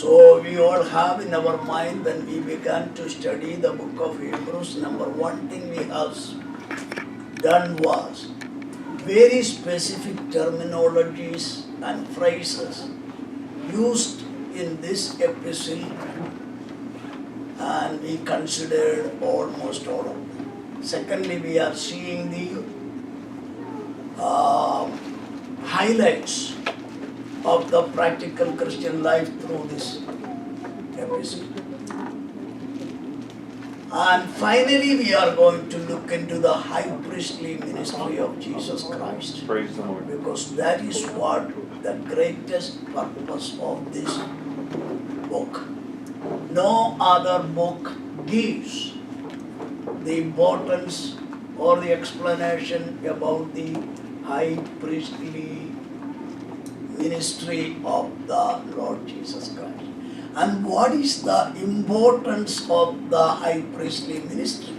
So we all have in our mind when we began to study the book of Hebrews, number one thing we have done was very specific terminologies and phrases used in this epistle, and we considered almost all of them. Secondly, we are seeing the highlights of the practical Christian life through this epistle. And finally, we are going to look into the high priestly ministry of Jesus Christ. Praise the Lord. Because that is what the greatest purpose of this book. No other book gives the importance or the explanation about the high priestly ministry of the Lord Jesus Christ. And what is the importance of the high priestly ministry?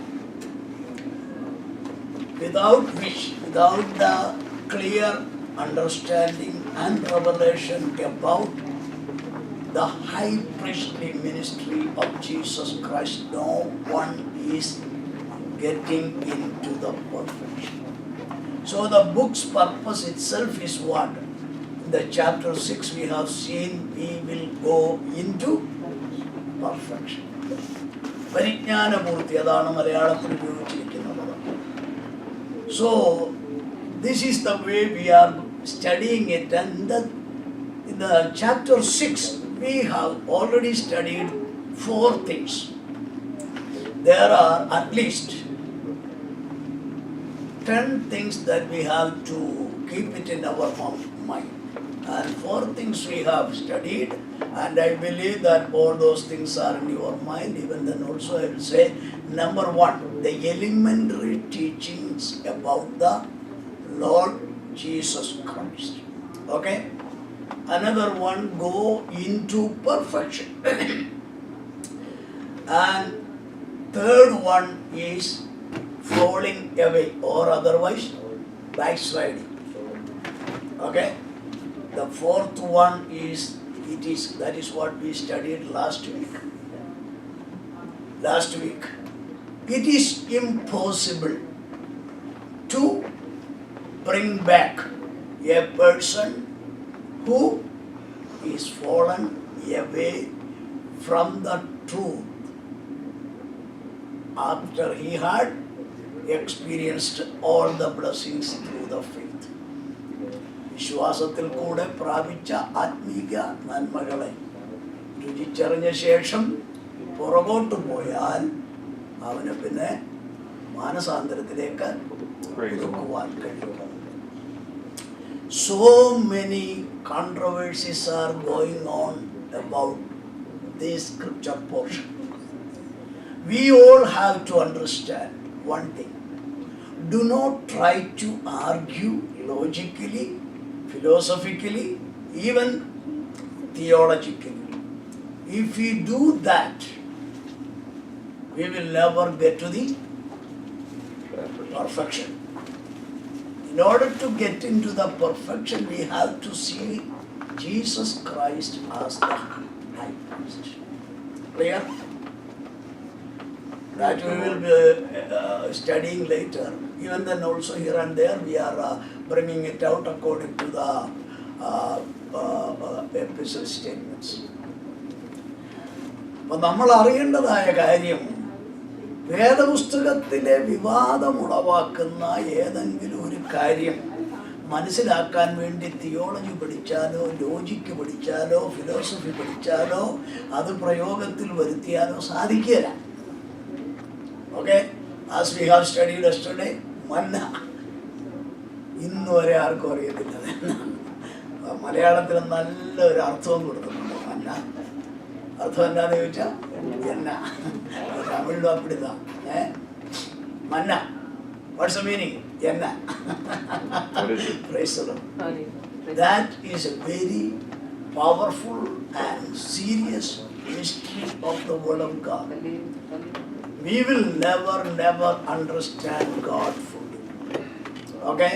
Without which, without the clear understanding and revelation about the high priestly ministry of Jesus Christ, no one is getting into the perfection. So the book's purpose itself is what? In the chapter 6 we have seen we will go into perfection. പരിജ്ഞാനപൂർത്തി അതാണ് മലയാളത്തിൽ ഉപയോഗിച്ചിരിക്കുന്നത്. So this is the way we are studying it, and in the chapter 6 we have already studied 4 things. There are at least 10 things that we have to keep it in our mind. And 4 things we have studied, and I believe that all those things are in your mind. Even then also I will say, number 1, the elementary teachings about the Lord Jesus Christ. Okay? Another one, go into perfection. And third one is falling away, or otherwise backsliding. Okay? The fourth one is, that is what we studied last week. It is impossible to bring back a person who is fallen away from the truth after he had experienced all the blessings through the faith. വിശ്വാസത്തിൽ കൂടെ പ്രാപിച്ച ആത്മീക നന്മകളെ രുചിച്ചറിഞ്ഞ ശേഷം പുറകോട്ട് പോയാൽ അവന് പിന്നെ മാനസാന്തരത്തിലേക്ക് ഒതുക്കുവാൻ കഴിയും. So many controversies are going on about this scripture portion. We all have to understand one thing. Do not try to argue logically, philosophically, even theologically. If we do that, we will never get to the perfection. In order to get into the perfection, we have to see Jesus Christ as the high priest. Clear? That we will be studying later. Even then also here and there we are bringing it out according to the epistle statements. അപ്പോൾ നമ്മൾ അറിയേണ്ടതായ കാര്യം, വേദപുസ്തകത്തിലെ വിവാദമുളവാക്കുന്ന ഏതെങ്കിലും ഒരു കാര്യം മനസ്സിലാക്കാൻ വേണ്ടി theology പഠിച്ചാലോ logic പഠിച്ചാലോ philosophy പഠിച്ചാലോ അത് പ്രയോഗത്തിൽ വരുത്തിയാലോ സാധിക്കില്ല. Okay, as we have studied yesterday, manna. ഇന്ന് വരെ ആർക്കും അറിയത്തില്ല. മലയാളത്തിൽ നല്ലൊരു അർത്ഥവും കൊടുക്കുന്നുണ്ട്. മന്ന അർത്ഥം എന്താണെന്ന് ചോദിച്ചാൽ എന്ന. തമിഴിലും അപ്പിടിതാ. മന്ന. What's the meaning? Enna. Praise the Lord. That is a very powerful and serious mystery of the Word of God. We will never understand God fully. Okay?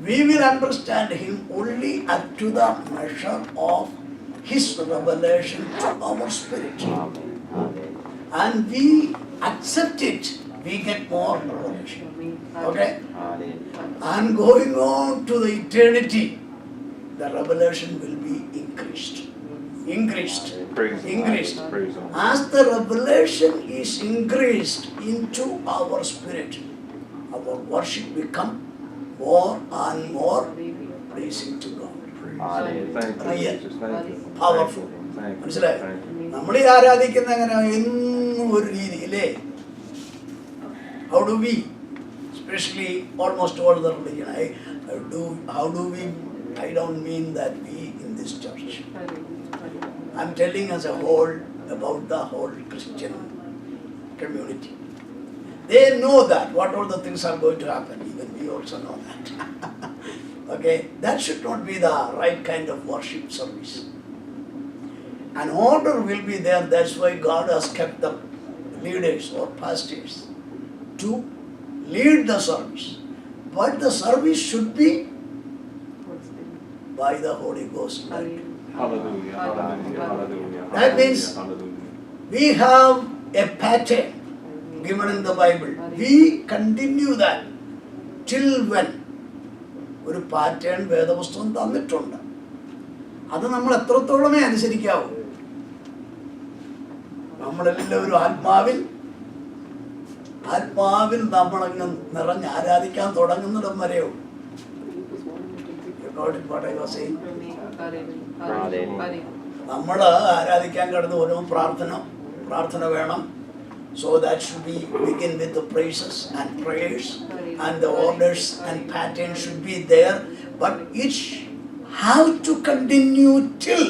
We will understand Him only up to the measure of His revelation to our spirit. Amen. And we accept it, we get more revelation. Okay? Amen. And going on to the eternity, the revelation will be increased. Increased. Increased. As the revelation is increased into our spirit, our worship become more and more pleasing to God. Real, powerful. മനസ്സിലായോ? നമ്മളീ ആരാധിക്കുന്ന എങ്ങനെ എന്നും ഒരു രീതിയിലേ. How do we, especially almost all the religion, how do we, I don't mean that we in this church. I'm telling as a whole about the whole Christian community. They know that what all the things are going to happen. Even we also know that. Okay, that should not be the right kind of worship service. An order will be there. That's why God has kept the leaders or pastors to lead the service. But the service should be by the Holy Ghost. Hallelujah. Hallelujah. That means we have a pattern given in the Bible. We continue that till when? ഒരു pattern വേദപുസ്തകം തന്നിട്ടുണ്ട്. അത് നമ്മൾ എത്രത്തോളമേ അനുസരിക്കാവൂ. നമ്മളെല്ലാവരും ആത്മാവിൽ നമ്മളങ്ങ് നിറഞ്ഞ് ആരാധിക്കാൻ തുടങ്ങുന്നിടം വരെയോ. നമ്മൾ ആരാധിക്കാൻ കിടന്ന് ഓരോ പ്രാർത്ഥന വേണം. So that should be begin with the praises and prayers, and the orders and patterns should be there, but it have to continue till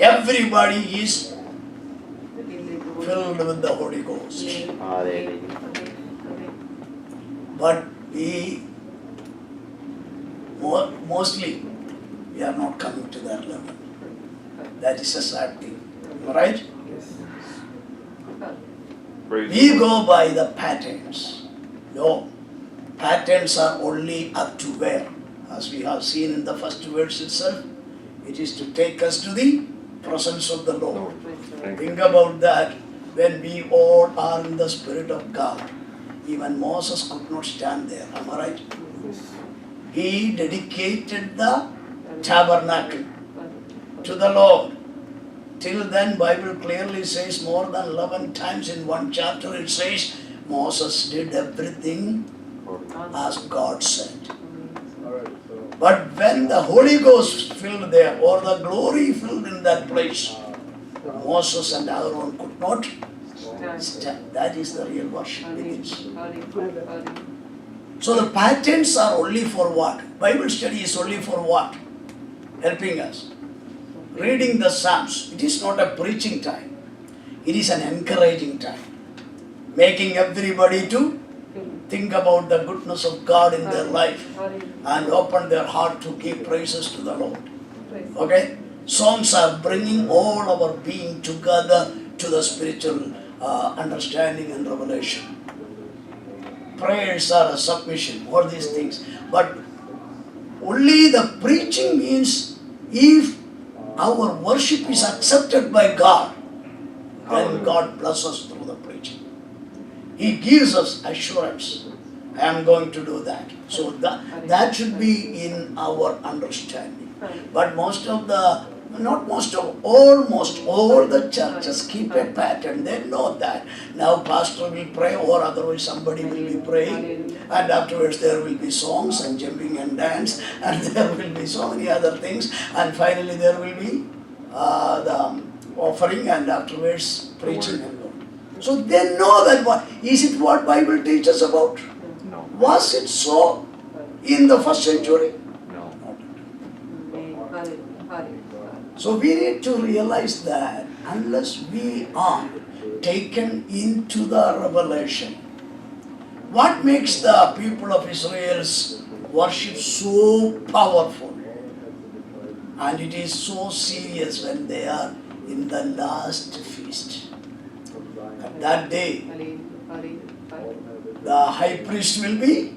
everybody is filled with the Holy Ghost. But we mostly we are not coming to that level. That is a sad thing, right? We go by the patterns. No, patterns are only up to where? As we have seen in the first verse itself, it is to take us to the presence of the Lord. Think about that. When we all are in the Spirit of God, even Moses could not stand there. Am I right? He dedicated the tabernacle to the Lord. Till then, Bible clearly says more than 11 times in one chapter it says Moses did everything as God said. But when the Holy Ghost filled there, or the glory filled in that place, Moses and Aaron could not stand. That is the real worship begins. So the patterns are only for what? Bible study is only for what? Helping us. Reading the Psalms, it is not a preaching time. It is an encouraging time. Making everybody to think about the goodness of God in their life and open their heart to give praises to the Lord. Okay? Songs are bringing all our being together to the spiritual understanding and revelation. Prayers are a submission, all these things. But only the preaching means if our worship is accepted by God, then God blesses us through the preaching. He gives us assurance. I am going to do that. So that should be in our understanding. But almost all the churches keep a pattern. They know that. Now pastor will pray, or otherwise somebody will be praying, and afterwards there will be songs and jumping and dance, and there will be so many other things, and finally there will be the offering, and afterwards preaching and all. So they know that. Is it what Bible teaches about? No. Was it so in the first century? No. So we need to realize that unless we are taken into the revelation, what makes the people of Israel's worship so powerful? And it is so serious when they are in the last feast. At that day, the high priest will be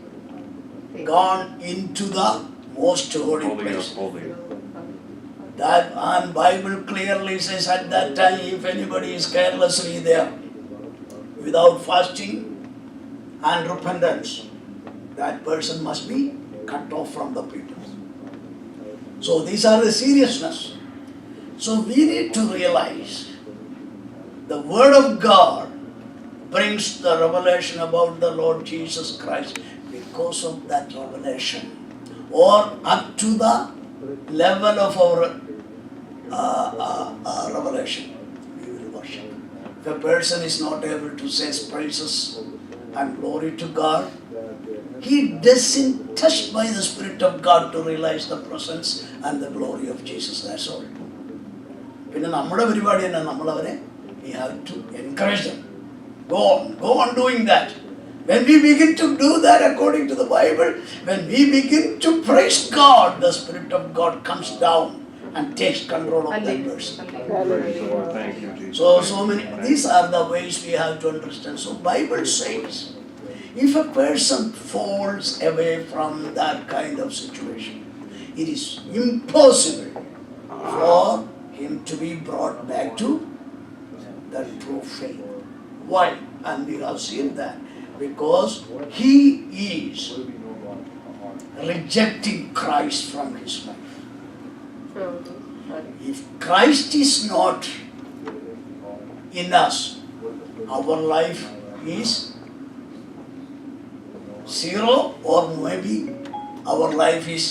gone into the most holy place. That and Bible clearly says at that time, if anybody is carelessly there, without fasting and repentance, that person must be cut off from the people. So these are the seriousness. So we need to realize the Word of God brings the revelation about the Lord Jesus Christ because of that revelation, or up to the level of our revelation, we will worship. If a person is not able to say praises and glory to God, he doesn't touched by the Spirit of God to realize the presence and the glory of Jesus. That's all. പിന്നെ നമ്മുടെ പരിപാടി തന്നെ നമ്മളവരെ we have to encourage them. Go on doing that. When we begin to do that according to the Bible, when we begin to praise God, the Spirit of God comes down and takes control of that person. Praise the Lord. Thank you, Jesus. So many, these are the ways we have to understand. So Bible says, if a person falls away from that kind of situation, it is impossible for him to be brought back to the true faith. Why? And we have seen that because he is rejecting Christ from his life. If Christ is not in us, our life is zero, or maybe our life is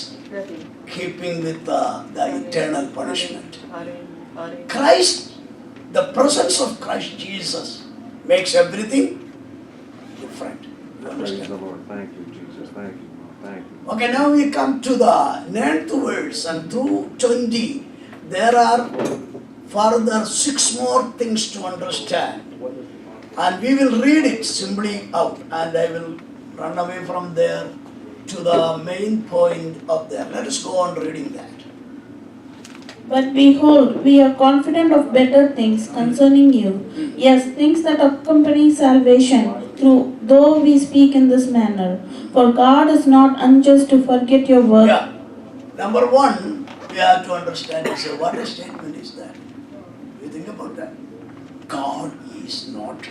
keeping with the eternal punishment. Christ, the presence of Christ Jesus makes everything different. You Praise understand? the Lord. Thank you, Jesus. Thank you, Lord. Thank you. Okay, now we come to the 9th verse, and through 20, there are further 6 more things to understand. And we will read it simply out, and I will run away from there to the main point of there. Let us go on reading that. But behold, we are confident of better things concerning you. Yes, things that accompany salvation, though we speak in this manner. For God is not unjust to forget your work. Yeah. Number 1, we have to understand is what a statement is that? You think about that. God is not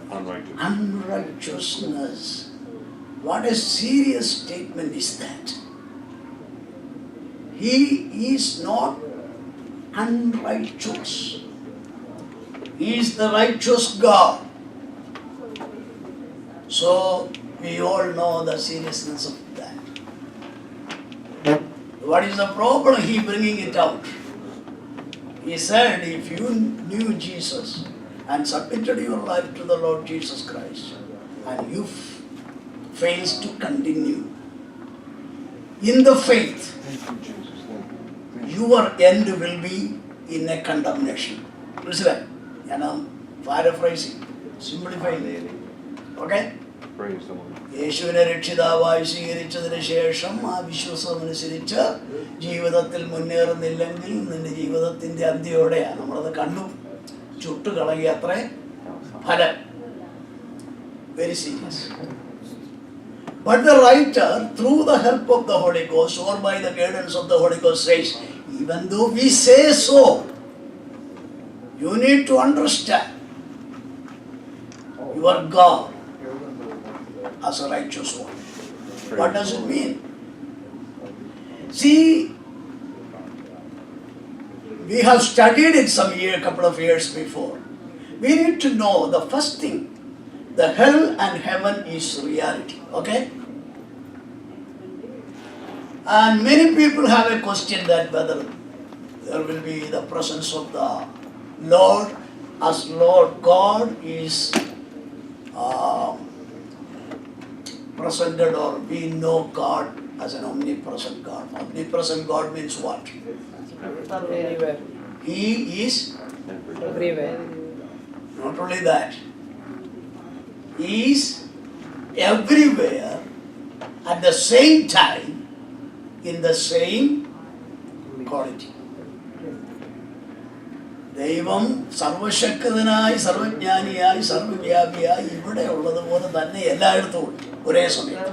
Unrighteous. unrighteousness. What a serious statement is that? He is not unrighteous. He is the righteous God. So we all know the seriousness of that. What is the problem? He bringing it out. He said, if you knew Jesus and submitted your life to the Lord Jesus Christ, and you fails to continue in the faith, Thank you, Jesus. Thank you. your end will be in a condemnation. Listen, I'm paraphrasing, simplifying. Okay? Praise the Lord. യേശുവിനെ രക്ഷിതാവായി സ്വീകരിച്ചതിന് ശേഷം ആ വിശ്വാസമനുസരിച്ച് ജീവിതത്തിൽ മുന്നേറുന്നില്ലെങ്കിൽ നിന്റെ ജീവിതത്തിന്റെ അന്ത്യോടെയാണ്. നമ്മളത് കണ്ടു, ചുട്ടുകളയുക അത്രേ ഫലം. Very serious. But the writer, through the help of the Holy Ghost, or by the guidance of the Holy Ghost, says, even though we say so, you need to understand your God as a righteous one. What does it mean? See, we have studied it couple of years before. We need to know the first thing. The hell and heaven is reality. Okay? And many people have a question that whether there will be the presence of the Lord as Lord God is presented, or we know God as an omnipresent God. Omnipresent God means what? Everywhere. He is Everywhere. not only that, He is everywhere at the same time in the same quality. ദൈവം സർവശക്തനായി, സർവജ്ഞാനിയായി, സർവവ്യാപിയായി ഇവിടെ ഉള്ളതുപോലെ തന്നെ എല്ലായിടത്തും ഉണ്ട് ഒരേ സമയത്ത്.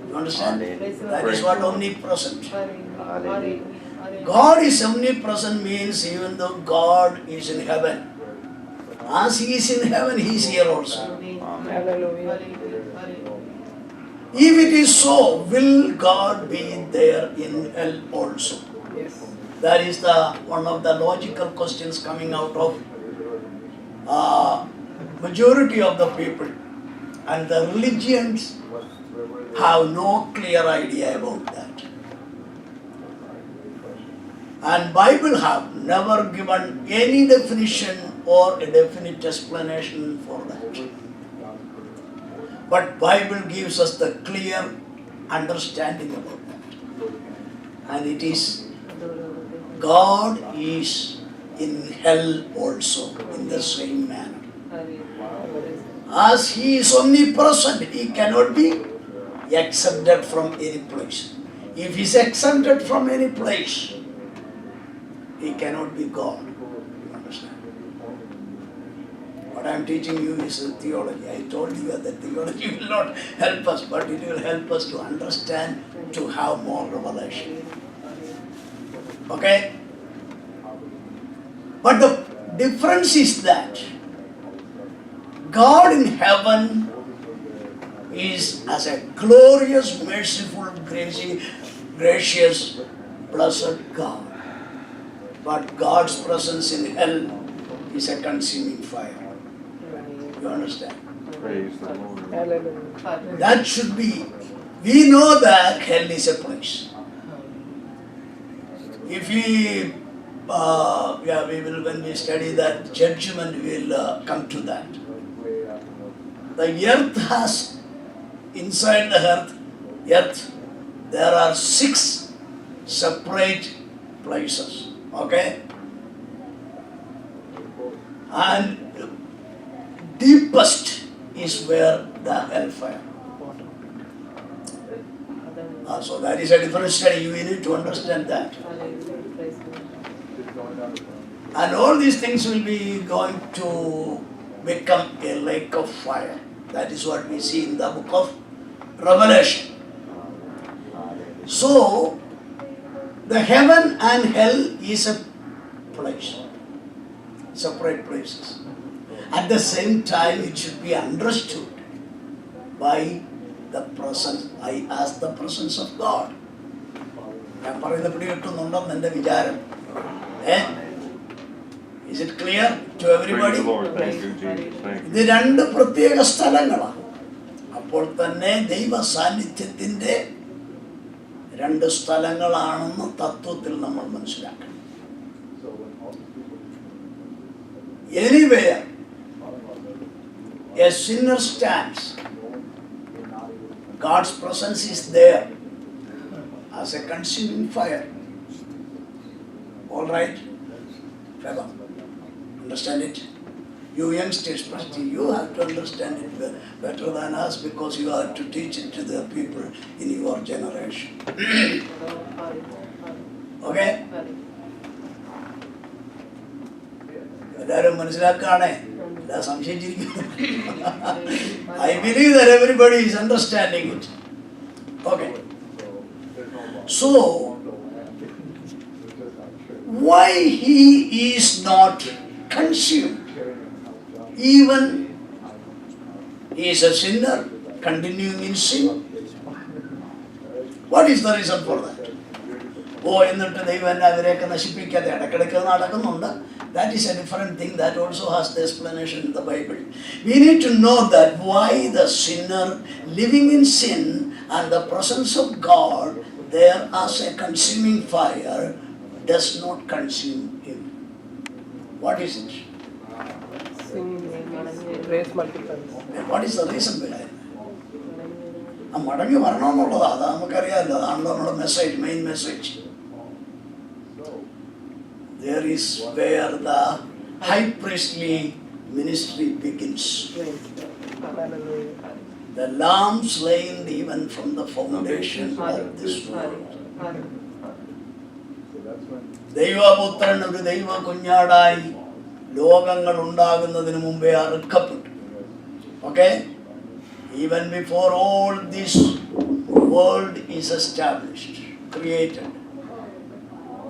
You understand? That is what omnipresent. God is omnipresent means even though God is in heaven, as He is in heaven, He is here also. Hallelujah. If it is so, will God be there in hell also? Yes. That is one of the logical questions coming out of majority of the people, and the religions have no clear idea about that. And Bible have never given any definition or a definite explanation for that. But Bible gives us the clear understanding about that. And it is God is in hell also in the same manner. As He is omnipresent, He cannot be exempted from any place. If He is exempted from any place, He cannot be God. You understand? What I am teaching you is a theology. I told you that theology will not help us, but it will help us to understand, to have more revelation. Okay? But the difference is that God in heaven is as a glorious, merciful, gracious, blessed God. But God's presence in hell is a consuming fire. You understand? Praise the Lord. Hallelujah. That should be. We know that hell is a place. If we will, when we study that judgment, we will come to that. The earth has, inside the earth, there are 6 separate places. Okay? And deepest is where the hellfire. So that is a different study. You need to understand that. And all these things will be going to become a lake of fire. That is what we see in the book of Revelation. So, the heaven and hell is a place, separate places. At the same time, it should be understood by the presence, as the presence of God. ഞാൻ പറയുന്നത് പിടികിട്ടുന്നുണ്ടെന്ന് എൻ്റെ വിചാരം. Is it clear to everybody? Praise the Lord. Thank you, Jesus. Thank you. ഇത് 2 പ്രത്യേക സ്ഥലങ്ങളാണ്. അപ്പോൾ തന്നെ ദൈവ സാന്നിധ്യത്തിൻ്റെ 2 സ്ഥലങ്ങളാണെന്ന് തത്വത്തിൽ നമ്മൾ മനസ്സിലാക്കണം. Anywhere a sinner stands, God's presence is there as a consuming fire. All right? Trevor, understand it? You youngsters, you have to understand it better than us because you have to teach it to the people in your generation. Okay? എല്ലാവരും മനസ്സിലാക്കുകയാണേ, എല്ലാ സംശയിച്ചിരിക്കുന്നു. I believe that everybody is understanding it. Okay. So, why he is not consumed? Even he is a sinner, continuing in sin. What is the reason for that? എന്നിട്ട് ദൈവം എന്നെ അവരെയൊക്കെ നശിപ്പിക്കാതെ ഇടയ്ക്കിടയ്ക്ക് നടക്കുന്നുണ്ട്. That is a different thing. That also has the explanation in the Bible. We need to know that why the sinner living in sin and the presence of God there as a consuming fire does not consume him. What is it? Sin, grace multiplies. What is the reason behind it? മടങ്ങി വരണമെന്നുള്ളതാണ്, അത് നമുക്കറിയാമല്ലോ. അതാണല്ലോ നമ്മുടെ message, main message. There is where the high priestly ministry begins. The lamb slain even from the foundation of this world. ദൈവപുത്രൻ ഒരു ദൈവ കുഞ്ഞാടായി ലോകങ്ങൾ ഉണ്ടാകുന്നതിന് മുമ്പേ അറുക്കപ്പെട്ടു. Okay? Even before all this world is established, created,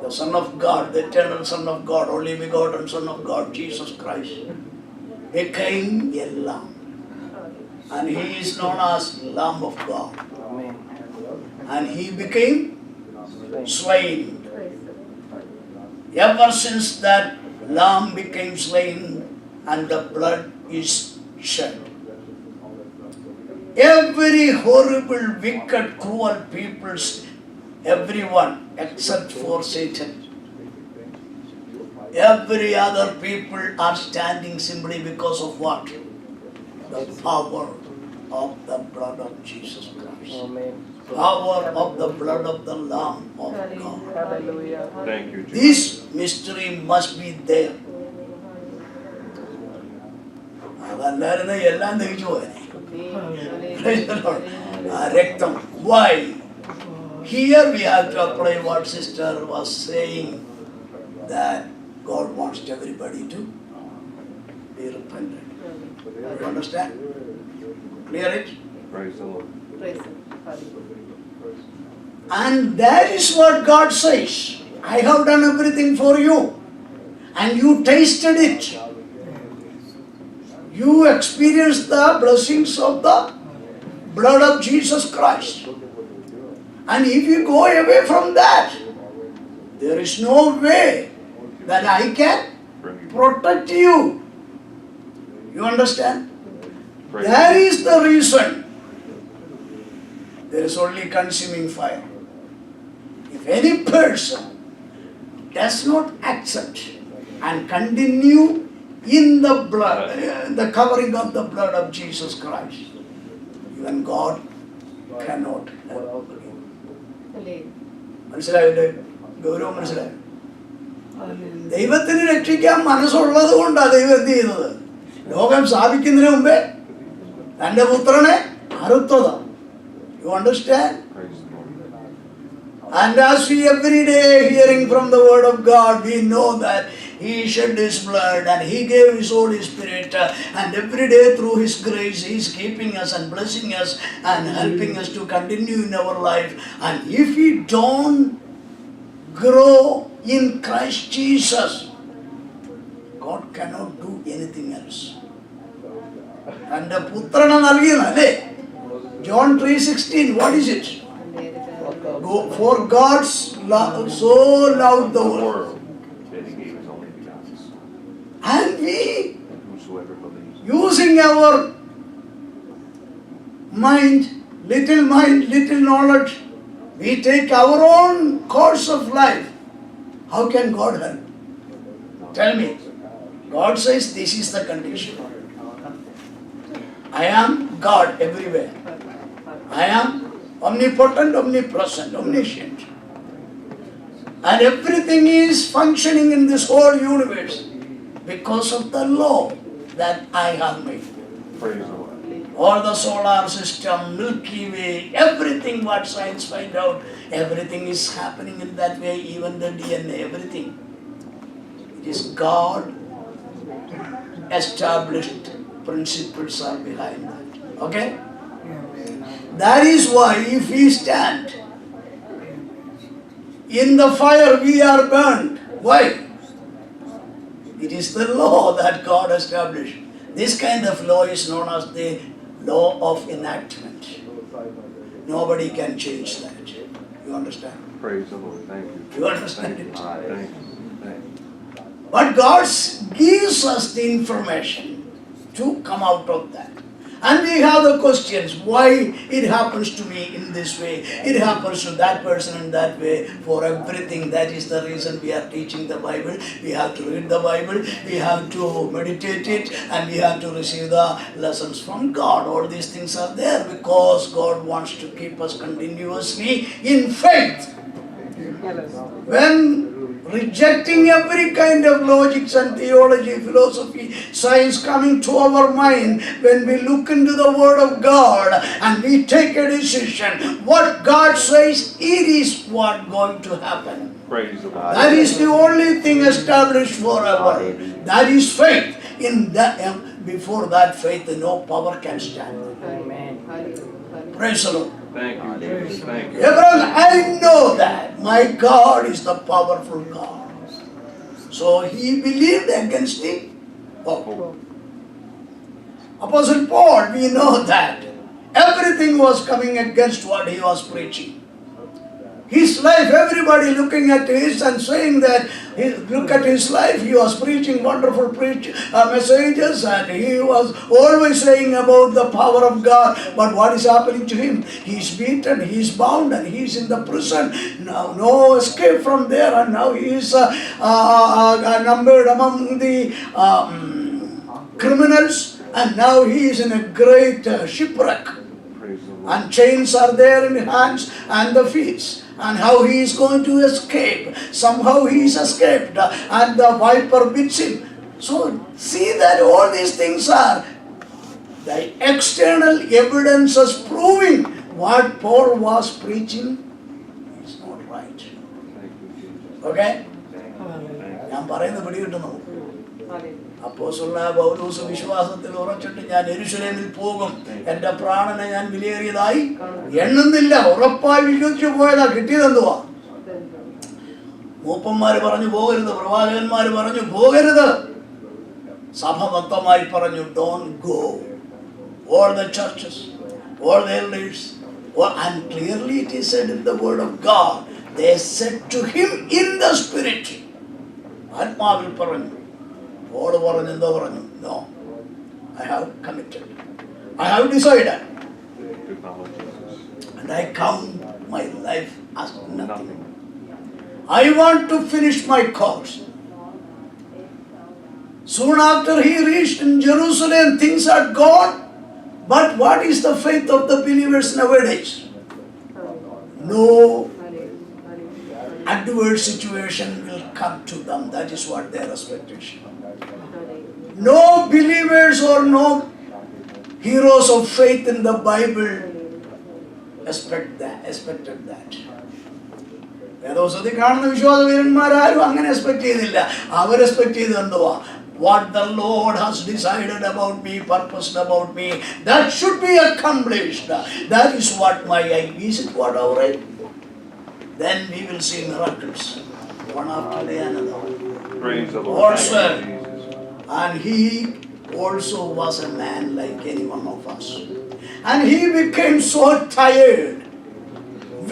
the Son of God, the eternal Son of God, only begotten Son of God, Jesus Christ, became a lamb. And he is known as Lamb of God. And he became slain. Ever since that lamb became slain and the blood is shed, every horrible, wicked, cruel peoples, everyone except for Satan, every other people are standing simply because of what? The power of the blood of Jesus Christ. Power of the blood of the Lamb of God. Hallelujah. Thank you, Jesus. This mystery must be there. അതല്ലായിരുന്നു എല്ലാം തിരിച്ചു പോയനെ. Praise the Lord. രക്തം. Why? Here we have to apply what sister was saying, that God wants everybody to be repentant. You understand? Clear it? Praise the Lord. And that is what God says. I have done everything for you. And you tasted it. You experienced the blessings of the blood of Jesus Christ. And if you go away from that, there is no way that I can protect you. You understand? Praise That is the reason. There is only consuming fire. If any person does not accept and continue in the blood, the covering of the blood of Jesus Christ, even God cannot help him. മനസ്സിലായില്ലേ? ഗൗരവം മനസ്സിലായി? ദൈവത്തിന് രക്ഷിക്കാൻ മനസ്സുള്ളത് കൊണ്ടാണ് ദൈവം എന്ത് ചെയ്യുന്നത്? ലോകം സ്ഥാപിക്കുന്നതിന് മുമ്പേ തന്റെ പുത്രനെ അറുത്തതാണ്. You understand? Praise the Lord. And as we every day hearing from the word of God, we know that he shed his blood and he gave his Holy Spirit, and every day through his grace he is keeping us and blessing us and helping us to continue in our life. And if we don't grow in Christ Jesus, God cannot do anything else. And the putrana nalgiyana, John 3:16, what is it? For God so loved the world. That he gave his only begotten Son. And we, Whosoever believes. using our mind, little knowledge, we take our own course of life. How can God help? Tell me. God says this is the condition. I am God everywhere. I am omnipotent, omnipresent, omniscient. And everything is functioning in this whole universe because of the law that I have made. Praise the Lord. All the solar system, Milky Way, everything what science find out, everything is happening in that way, even the DNA, everything. It is God established principles are behind that. Okay? That is why if we stand in the fire, we are burned. Why? It is the law that God established. This kind of law is known as the law of enactment. Nobody can change that. You understand? Praise the Lord. Thank you. You understand Thank it? you. Thank you. Thank you. But God gives us the information to come out of that. And we have the questions, why it happens to me in this way, it happens to that person in that way, for everything. That is the reason we are teaching the Bible. We have to read the Bible, we have to meditate it, and we have to receive the lessons from God. All these things are there because God wants to keep us continuously in faith. When rejecting every kind of logics and theology, philosophy, science coming to our mind, when we look into the Word of God and we take a decision, what God says, it is what going to happen. Praise the Lord. That is the only thing established forever. That is faith. In that, before that faith, no power can stand. Amen. Praise the Lord. Thank you, Jesus. Thank you. Abraham, I know that my God is the powerful God. So he believed against the pope. Apostle Paul, we know that everything was coming against what he was preaching. His life, everybody looking at his and saying that, look at his life, he was preaching wonderful messages, and he was always saying about the power of God. But what is happening to him? He's beaten, he's bound, and he's in the prison. Now, no escape from there, and now he is numbered among the criminals, and now he is in a great shipwreck. Praise the Lord. And chains are there in the hands and the feet. And how he is going to escape. Somehow he is escaped. And the viper bits him. So see that all these things are the external evidences proving what Paul was preaching is not right. Thank you, Jesus. Okay? Hallelujah. ഞാൻ പറയുന്നത് പിടികിട്ടുന്നു. Hallelujah. അപ്പോസ്തലനായ പൗലോസ് വിശ്വാസത്തിൽ ഉറച്ചിട്ട് ഞാൻ യെരൂശലേമിൽ പോകും, എന്റെ പ്രാണനെ ഞാൻ വിലയേറിയതായി എണ്ണുന്നില്ല, ഉറപ്പായി വിശ്വസിച്ചു പോയതാ. കിട്ടിയതെന്തുവാ? മൂപ്പന്മാര് പറഞ്ഞു പോകരുത്, പ്രവാചകന്മാര് പറഞ്ഞു പോകരുത്, സഭ മൊത്തമായി പറഞ്ഞു don't go. All the churches, all the elders, and clearly it is said in the word of God, they said to him in the spirit, ആത്മാവിൽ പറഞ്ഞു. Paul പറഞ്ഞു, എന്തോ പറഞ്ഞു? No, I have committed, I have decided, To follow Jesus. and I count my life as nothing. Nothing. I want to finish my course. Soon after he reached in Jerusalem, things had gone. But what is the faith of the believers nowadays? No adverse situation will come to them. That is what their expectation. No believers or no heroes of faith in the Bible expected that. വേദോസത്തിൽ കാണുന്ന വിശ്വാസവീരന്മാരും അങ്ങനെ expect ചെയ്തില്ല. അവർ expect ചെയ്തത് എന്തുവാ? What the Lord has decided about me, purposed about me, that should be accomplished. That is what my aim is. It what our aim? Then we will see miracles, one after the another. Praise the Lord. Also, Thank you, Jesus. and he also was a man like any one of us. And he became so tired,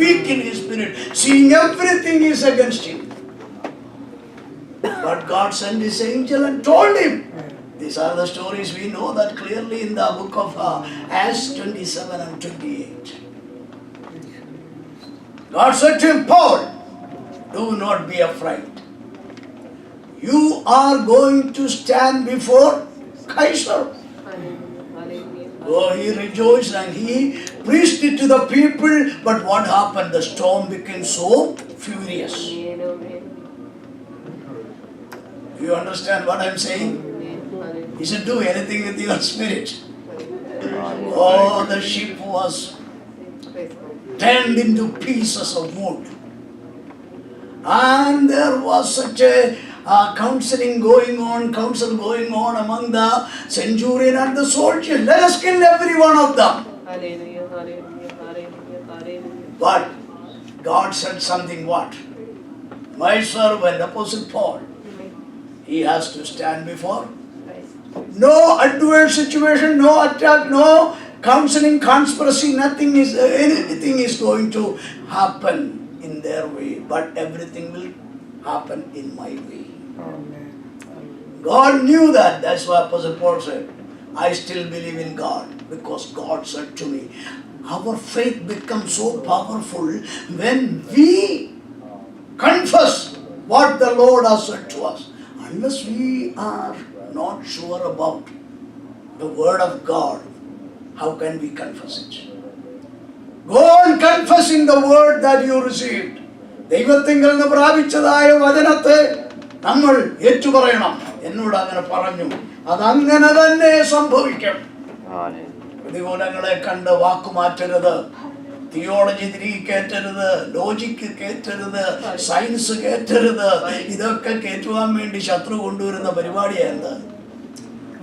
weak in his spirit, seeing everything is against him. But God sent his angel and told him. These are the stories we know that clearly in the book of Acts 27 and 28. God said to him, Paul, do not be afraid. You are going to stand before Caesar. Oh, he rejoiced and he preached it to the people. But what happened? The storm became so furious. Do you understand what I'm saying? He said, do anything with your spirit. Oh, the ship was turned into pieces of wood. And there was such a council going on among the centurion and the soldiers. Let us kill every one of them. Hallelujah, hallelujah, hallelujah, hallelujah. But God said something, what? My servant, Apostle Paul, he has to stand before. No adverse situation, no attack, no counseling, conspiracy, anything is going to happen in their way, but everything will happen in my way. God knew that. That's why Apostle Paul said, I still believe in God because God said to me. Our faith becomes so powerful when we confess what the Lord has said to us. Unless we are not sure about the word of God, how can we confess it? Go on confessing the word that you received. ദൈവത്തിങ്കൽ നിന്ന് പ്രാപിച്ചതായ വചനത്തെ നമ്മൾ ഏറ്റുപറയണം. എന്നോട് അങ്ങനെ പറഞ്ഞു, അതങ്ങനെ തന്നെ സംഭവിക്കും. പ്രതികൂലങ്ങളെ കണ്ട് വാക്കുമാറ്റരുത്, തിയോളജി തിരികെ കയറ്റരുത്, ലോജിക്ക് കയറ്റരുത്, സയൻസ് കയറ്റരുത്. ഇതൊക്കെ കയറ്റുവാൻ വേണ്ടി ശത്രു കൊണ്ടുവരുന്ന പരിപാടിയാണ്.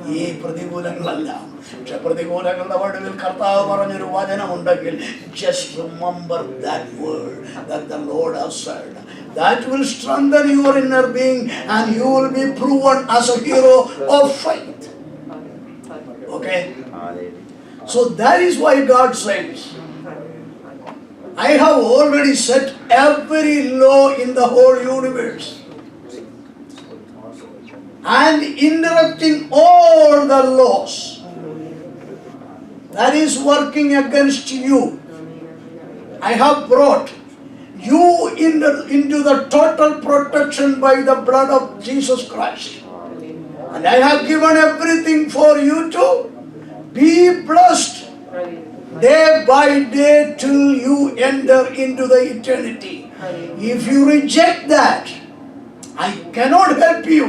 ഈ പ്രതികൂലങ്ങളെല്ലാം. പക്ഷെ പ്രതികൂലങ്ങളുടെ വടുവിൽ കർത്താവ് പറഞ്ഞൊരു വചനമുണ്ടെങ്കിൽ, just remember that word that the Lord has said. That will strengthen your inner being and you will be proven as a hero of faith. Okay? So that is why God says, I have already set every law in the whole universe and interrupting all the laws that is working against you. I have brought you into the total protection by the blood of Jesus Christ. And I have given everything for you to be blessed day by day till you enter into the eternity. If you reject that, I cannot help you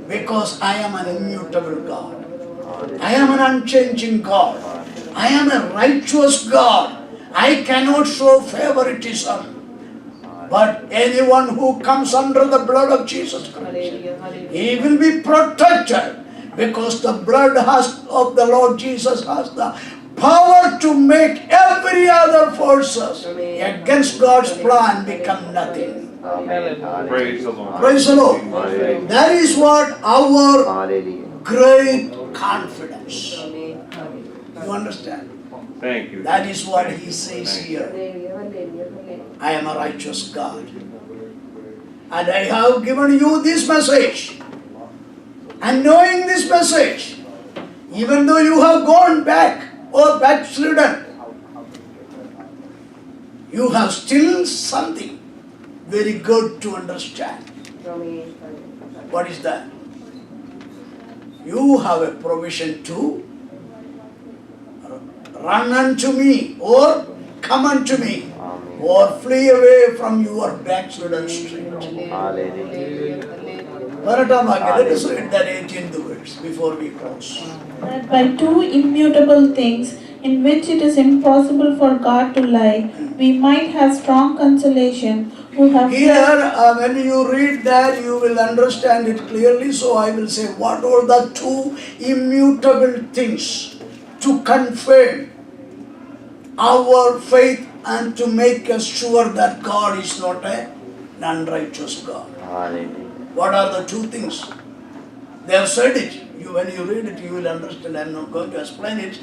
because I am an immutable God. I am an unchanging God. I am a righteous God. I cannot show favoritism. But anyone who comes under the blood of Jesus Christ, he will be protected because the blood of the Lord Jesus has the power to make every other forces against God's plan become nothing. Praise the Lord. Praise the Lord. That is what our great confidence. You understand? Thank you. That is what he says here. I am a righteous God. And I have given you this message. And knowing this message, even though you have gone back or backslidden, you have still something very good to understand. What is that? You have a provision to run unto me or come unto me or flee away from your backslidden street. Let us read that 18th verse before we close. That by two immutable things in which it is impossible for God to lie, we might have strong consolation who have Here, when you read that, you will understand it clearly. So I will say, what are the two immutable things to confirm our faith and to make us sure that God is not an unrighteous God? What are the two things? They have said it. When you read it, you will understand. I am not going to explain it.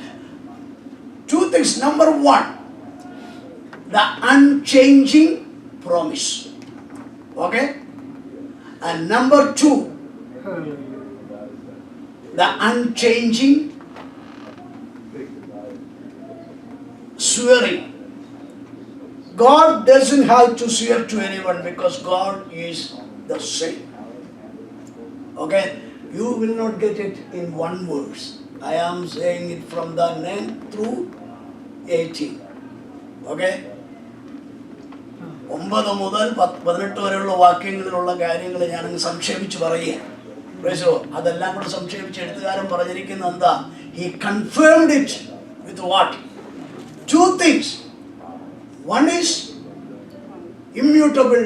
Two things. Number one, the unchanging promise. Okay? And number two, the unchanging swearing. God doesn't have to swear to anyone because God is the same. Okay? You will not get it in one verse. I am saying it from the 9th through 18. Okay? 9 മുതൽ 18 വരെയുള്ള വാക്യങ്ങളിലുള്ള കാര്യങ്ങൾ ഞാനങ്ങ് സംക്ഷേപിച്ച് പറയുക. അതെല്ലാം കൂടെ സംക്ഷേപിച്ച് എഴുത്തുകാരൻ പറഞ്ഞിരിക്കുന്നത് എന്താ? He confirmed it with what? Two things. One is immutable.